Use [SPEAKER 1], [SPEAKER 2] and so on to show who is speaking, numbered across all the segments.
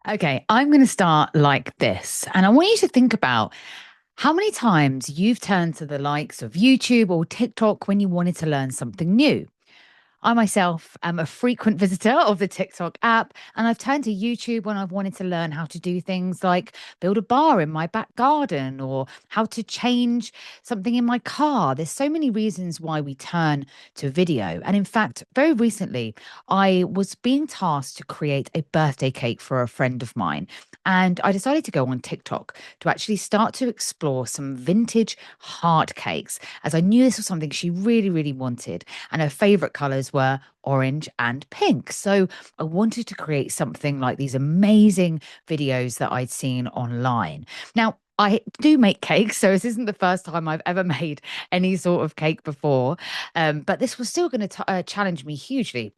[SPEAKER 1] Okay, I'm going to start like this. And I want you to think about how many times you've turned to the likes of YouTube or TikTok when you wanted to learn something new. I myself am a frequent visitor of the TikTok app, and I've turned to YouTube when I've wanted to learn how to do things like build a bar in my back garden or how to change something in my car. There's so many reasons why we turn to video. And in fact, very recently, I was being tasked to create a birthday cake for a friend of mine. And I decided to go on TikTok to actually start to explore some vintage heart cakes, as I knew this was something she really, really wanted. And her favorite colors were orange and pink. So I wanted to create something like these amazing videos that I'd seen online. Now, I do make cakes, so this isn't the first time I've ever made any sort of cake before. But this was still going to challenge me hugely,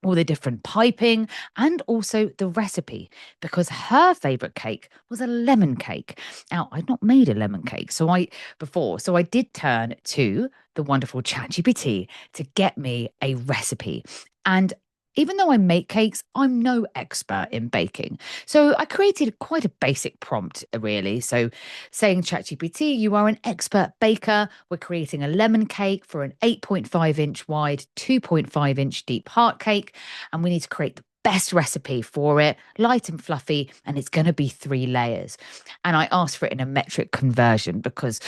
[SPEAKER 1] all the different piping and also the recipe, because her favorite cake was a lemon cake. Now, I'd not made a lemon cake so I did turn to the wonderful ChatGPT to get me a recipe. And even though I make cakes, I'm no expert in baking. So I created quite a basic prompt, really. So saying, ChatGPT, you are an expert baker. We're creating a lemon cake for an 8.5-inch wide, 2.5-inch deep heart cake. And we need to create the best recipe for it, light and fluffy, and it's going to be 3 layers. And I asked for it in a metric conversion because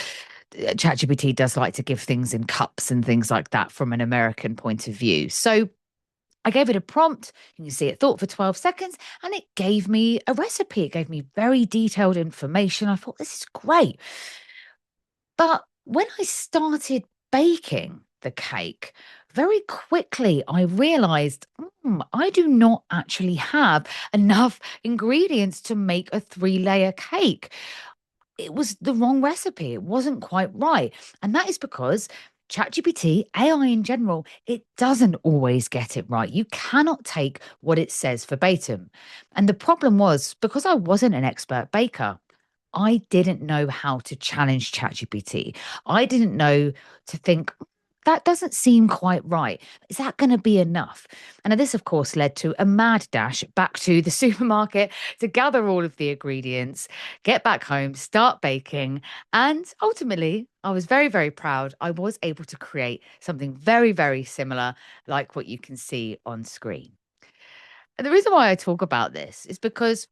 [SPEAKER 1] ChatGPT does like to give things in cups and things like that from an American point of view. So I gave it a prompt. You can see it thought for 12 seconds and it gave me a recipe. It gave me very detailed information. I thought, this is great. But when I started baking the cake, very quickly I realized I do not actually have enough ingredients to make a 3-layer cake. It was the wrong recipe. It wasn't quite right. And that is because ChatGPT, AI in general, it doesn't always get it right. You cannot take what it says verbatim. And the problem was because I wasn't an expert baker, I didn't know how to challenge ChatGPT. I didn't know to think, that doesn't seem quite right. Is that going to be enough? And this, of course, led to a mad dash back to the supermarket to gather all of the ingredients, get back home, start baking. And ultimately, I was very, very proud. I was able to create something very, very similar, like what you can see on screen. And the reason why I talk about this is because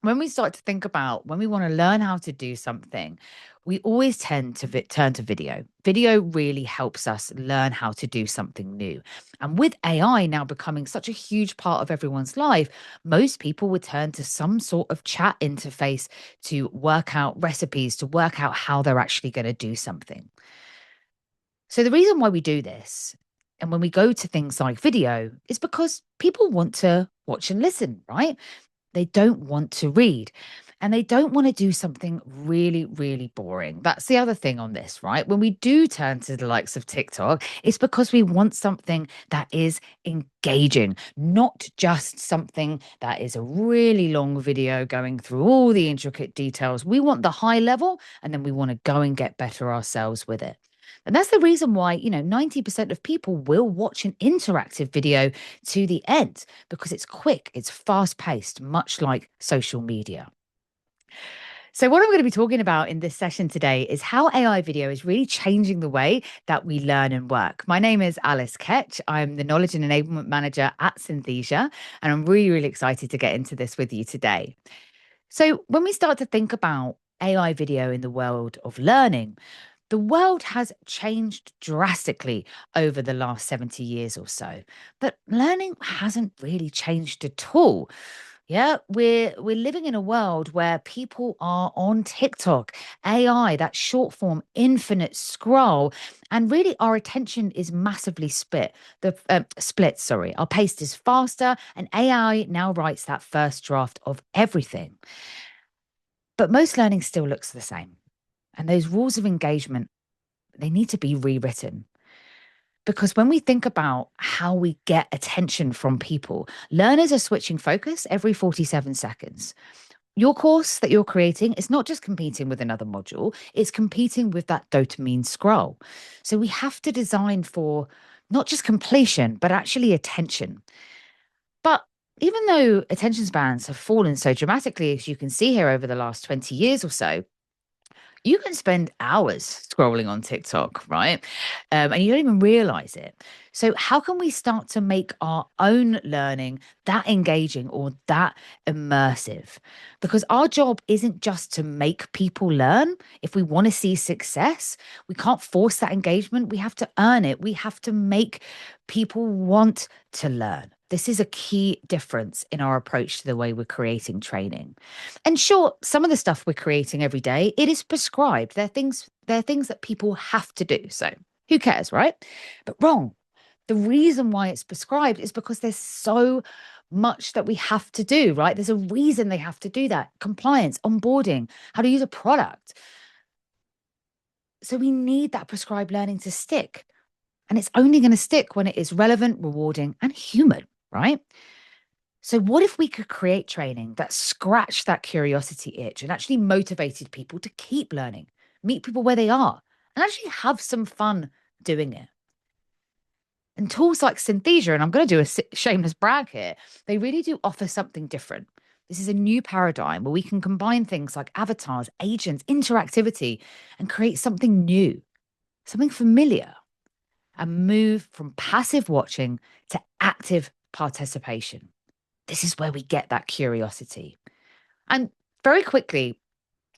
[SPEAKER 1] when we start to think about when we want to learn how to do something, we always tend to turn to video. Video really helps us learn how to do something new. And with AI now becoming such a huge part of everyone's life, most people would turn to some sort of chat interface to work out recipes, to work out how they're actually going to do something. So the reason why we do this, and when we go to things like video, is because people want to watch and listen, right? They don't want to read and they don't want to do something really, really boring. That's the other thing on this, right? When we do turn to the likes of TikTok, it's because we want something that is engaging, not just something that is a really long video going through all the intricate details. We want the high level and then we want to go and get better ourselves with it. And that's the reason why, 90% of people will watch an interactive video to the end because it's quick, it's fast paced, much like social media. So, what I'm going to be talking about in this session today is how AI video is really changing the way that we learn and work. My name is Alice Ketch. I'm the Knowledge and Enablement Manager at Synthesia, and I'm really, really excited to get into this with you today. So, when we start to think about AI video in the world of learning, the world has changed drastically over the last 70 years or so, but learning hasn't really changed at all. Yeah, we're living in a world where people are on TikTok, AI, that short form, infinite scroll, and really our attention is massively split. Split, sorry. Our pace is faster, and AI now writes that first draft of everything. But most learning still looks the same, and those rules of engagement, they need to be rewritten. Because when we think about how we get attention from people, learners are switching focus every 47 seconds. Your course that you're creating is not just competing with another module, it's competing with that dopamine scroll. So we have to design for not just completion, but actually attention. But Even though attention spans have fallen so dramatically, as you can see here over the last 20 years or so, you can spend hours scrolling on TikTok, right? And you don't even realize it. So, how can we start to make our own learning that engaging or that immersive? Because our job isn't just to make people learn. If we want to see success, we can't force that engagement. We have to earn it. We have to make people want to learn. This is a key difference in our approach to the way we're creating training. And sure, some of the stuff we're creating every day, it is prescribed. They're things that people have to do. So who cares, right? But wrong. The reason why it's prescribed is because there's so much that we have to do, right? There's a reason they have to do that. Compliance, onboarding, how to use a product. So we need that prescribed learning to stick. And it's only going to stick when it is relevant, rewarding, and human, right? So, what if we could create training that scratched that curiosity itch and actually motivated people to keep learning, meet people where they are, and actually have some fun doing it? And tools like Synthesia, and I'm going to do a shameless brag here, they really do offer something different. This is a new paradigm where we can combine things like avatars, agents, interactivity, and create something new, something familiar, and move from passive watching to active participation. This is where we get that curiosity. And very quickly,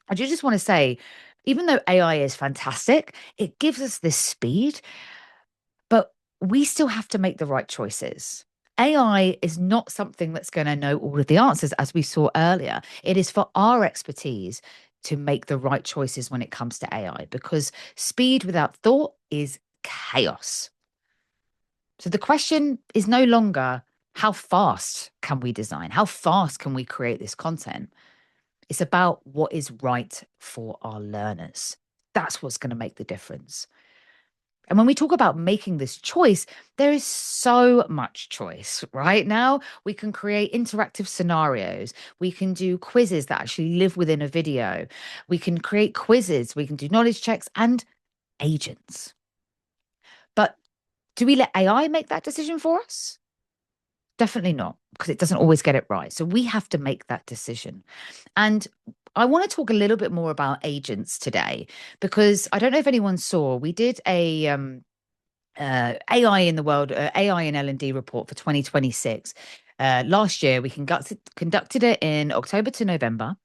[SPEAKER 1] I do just want to say, even though AI is fantastic, it gives us this speed, but we still have to make the right choices. AI is not something that's going to know all of the answers, as we saw earlier. It is for our expertise to make the right choices when it comes to AI, because speed without thought is chaos. So the question is no longer how fast can we design? How fast can we create this content? It's about what is right for our learners. That's what's going to make the difference. And when we talk about making this choice, there is so much choice right now. We can create interactive scenarios. We can do quizzes that actually live within a video. We can create quizzes. We can do knowledge checks and agents. But do we let AI make that decision for us? Definitely not, because it doesn't always get it right. So we have to make that decision. And I want to talk a little bit more about agents today, because I don't know if anyone saw, we did a AI in the world, AI and L&D report for 2026. Last year, we conducted it in October to November.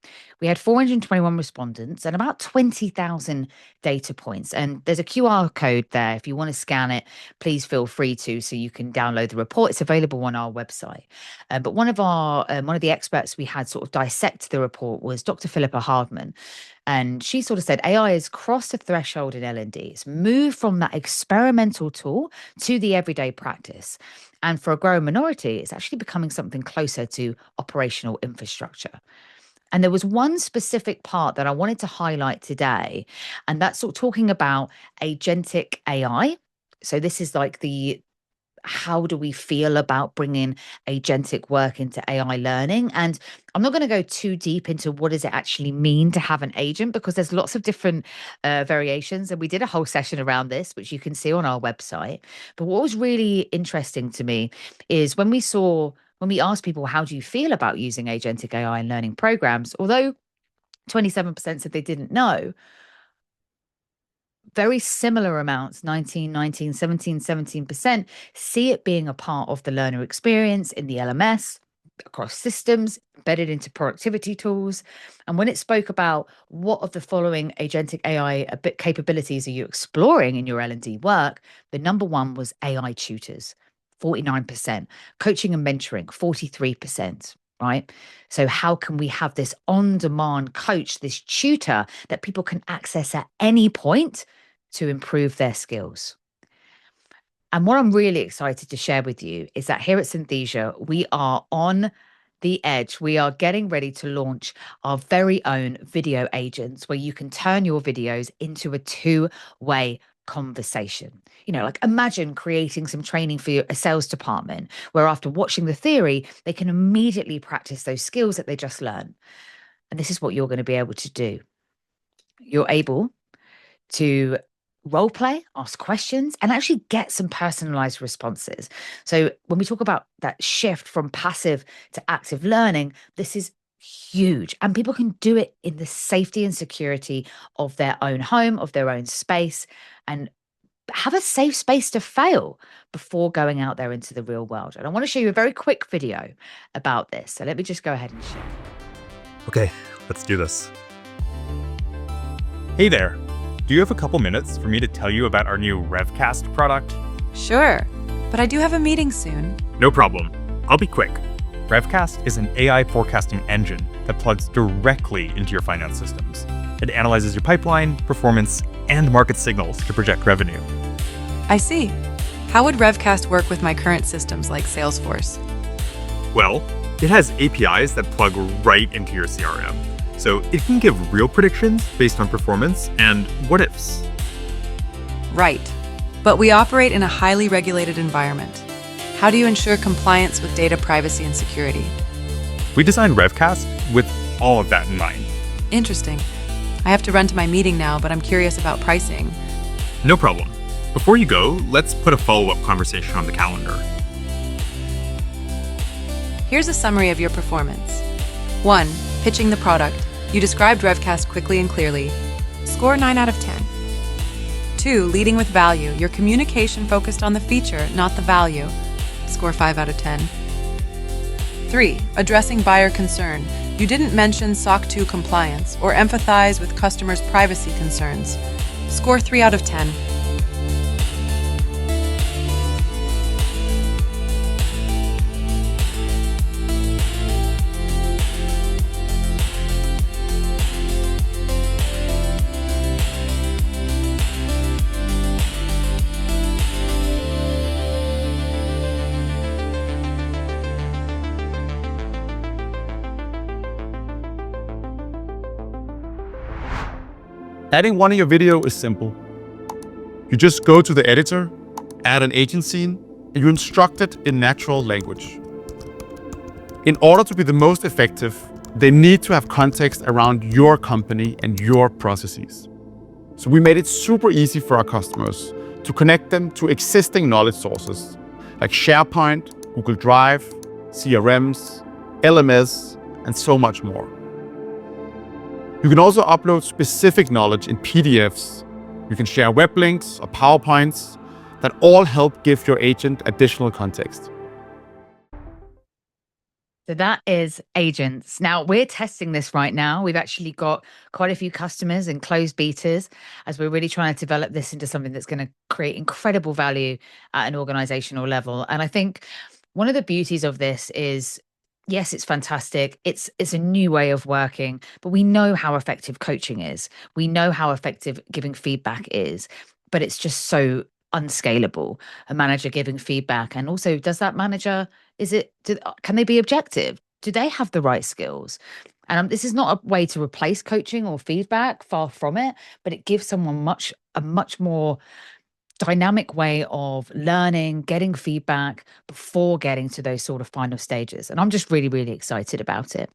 [SPEAKER 1] We had 421 respondents and about 20,000 data points. And there's a QR code there. If you want to scan it, please feel free to, so you can download the report. It's available on our website. But one of the experts we had sort of dissect the report was Dr. Philippa Hardman. And she sort of said AI has crossed a threshold in L&D. It's moved from that experimental tool to the everyday practice. And for a growing minority, it's actually becoming something closer to operational infrastructure. And there was one specific part that I wanted to highlight today, and that's sort of talking about agentic AI. So this is like the how do we feel about bringing agentic work into AI learning? And I'm not going to go too deep into what does it actually mean to have an agent, because there's lots of different variations. And we did a whole session around this, which you can see on our website. But what was really interesting to me is when we asked people, how do you feel about using agentic AI in learning programs? Although 27% said they didn't know, very similar amounts, 19, 19, 17, 17%, see it being a part of the learner experience in the LMS, across systems, embedded into productivity tools. And when it spoke about what of the following agentic AI capabilities are you exploring in your L&D work, the number one was AI tutors, 49%, coaching and mentoring, 43%. Right. So, how can we have this on demand coach, this tutor that people can access at any point to improve their skills? And what I'm really excited to share with you is that here at Synthesia, we are on the edge. We are getting ready to launch our very own video agents where you can turn your videos into a two-way conversation. Like imagine creating some training for a sales department where after watching the theory, they can immediately practice those skills that they just learned. And this is what you're going to be able to do. You're able to role play, ask questions, and actually get some personalized responses. So when we talk about that shift from passive to active learning, this is huge. And people can do it in the safety and security of their own home, of their own space, and have a safe space to fail before going out there into the real world. And I want to show you a very quick video about this. So let me just go ahead and share.
[SPEAKER 2] Okay, let's do this. Hey there. Do you have a couple minutes for me to tell you about our new Revcast product?
[SPEAKER 3] Sure, but I do have a meeting soon.
[SPEAKER 2] No problem. I'll be quick. Revcast is an AI forecasting engine that plugs directly into your finance systems. It analyzes your pipeline, performance, and market signals to project revenue.
[SPEAKER 3] I see. How would Revcast work with my current systems like Salesforce?
[SPEAKER 2] Well, it has APIs that plug right into your CRM, so it can give real predictions based on performance and what-ifs.
[SPEAKER 3] Right. But we operate in a highly regulated environment. How do you ensure compliance with data privacy and security?
[SPEAKER 2] We designed Revcast with all of that in mind.
[SPEAKER 3] Interesting. I have to run to my meeting now, but I'm curious about pricing.
[SPEAKER 2] No problem. Before you go, let's put a follow-up conversation on the calendar.
[SPEAKER 3] Here's a summary of your performance. 1. Pitching the product. You described Revcast quickly and clearly. Score 9 out of 10. 2. Leading with value. Your communication focused on the feature, not the value. Score 5 out of 10. 3. Addressing buyer concern. You didn't mention SOC 2 compliance or empathize with customers' privacy concerns. Score 3 out of 10.
[SPEAKER 4] Adding one in your video is simple. You just go to the editor, add an agent scene, and you instruct it in natural language. In order to be the most effective, they need to have context around your company and your processes. So we made it super easy for our customers to connect them to existing knowledge sources like SharePoint, Google Drive, CRMs, LMS, and so much more. You can also upload specific knowledge in PDFs. You can share web links or PowerPoints that all help give your agent additional context.
[SPEAKER 1] So that is agents. Now we're testing this right now. We've actually got quite a few customers and closed betas as we're really trying to develop this into something that's going to create incredible value at an organizational level. And I think one of the beauties of this is, yes, it's fantastic. It's a new way of working, but we know how effective coaching is. We know how effective giving feedback is, but it's just so unscalable. A manager giving feedback, and also, does that manager, can they be objective? Do they have the right skills? And this is not a way to replace coaching or feedback, far from it, but it gives someone a much more dynamic way of learning, getting feedback before getting to those sort of final stages. And I'm just really, really excited about it.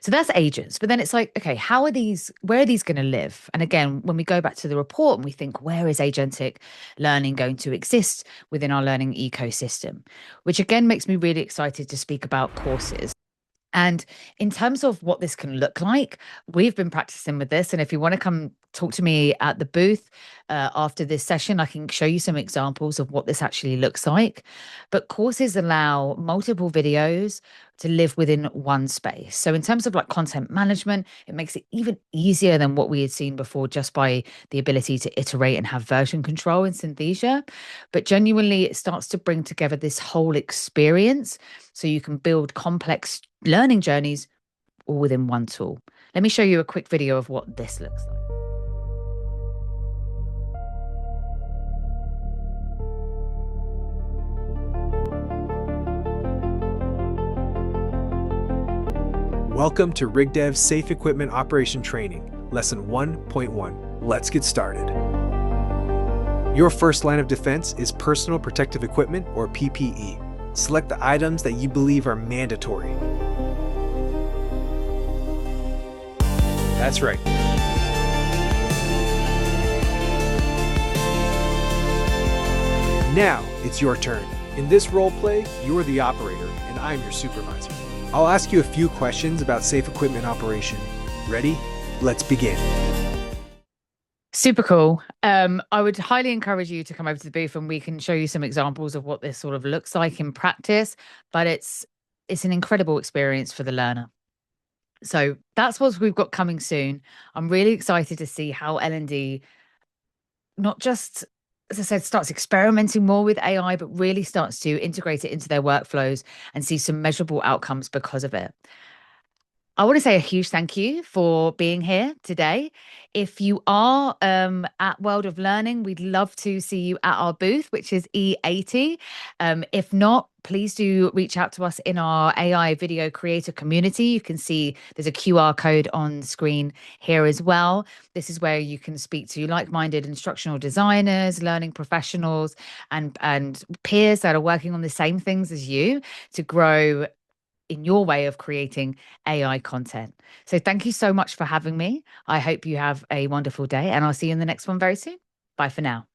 [SPEAKER 1] So that's agents. But then it's like, okay, where are these going to live? And again, when we go back to the report and we think, where is agentic learning going to exist within our learning ecosystem? Which again makes me really excited to speak about courses. And in terms of what this can look like, we've been practicing with this. And if you want to come talk to me at the booth after this session, I can show you some examples of what this actually looks like. But courses allow multiple videos to live within one space. So in terms of like content management, it makes it even easier than what we had seen before, just by the ability to iterate and have version control in Synthesia. But genuinely, it starts to bring together this whole experience so you can build complex learning journeys all within one tool. Let me show you a quick video of what this looks like.
[SPEAKER 5] Welcome to RigDev's Safe Equipment Operation Training, Lesson 1.1. Let's get started. Your first line of defense is personal protective equipment, or PPE. Select the items that you believe are mandatory. That's right. Now, it's your turn. In this role play, you're the operator, and I'm your supervisor. I'll ask you a few questions about safe equipment operation. Ready? Let's begin.
[SPEAKER 1] Super cool. I would highly encourage you to come over to the booth and we can show you some examples of what this sort of looks like in practice, but it's an incredible experience for the learner. So that's what we've got coming soon. I'm really excited to see how L&D not just, as I said, starts experimenting more with AI, but really starts to integrate it into their workflows and see some measurable outcomes because of it. I want to say a huge thank you for being here today. If you are at World of Learning, we'd love to see you at our booth, which is E80. If not, please do reach out to us in our AI video creator community. You can see there's a QR code on screen here as well. This is where you can speak to like-minded instructional designers, learning professionals, and peers that are working on the same things as you to grow in your way of creating AI content. So thank you so much for having me. I hope you have a wonderful day and I'll see you in the next one very soon. Bye for now.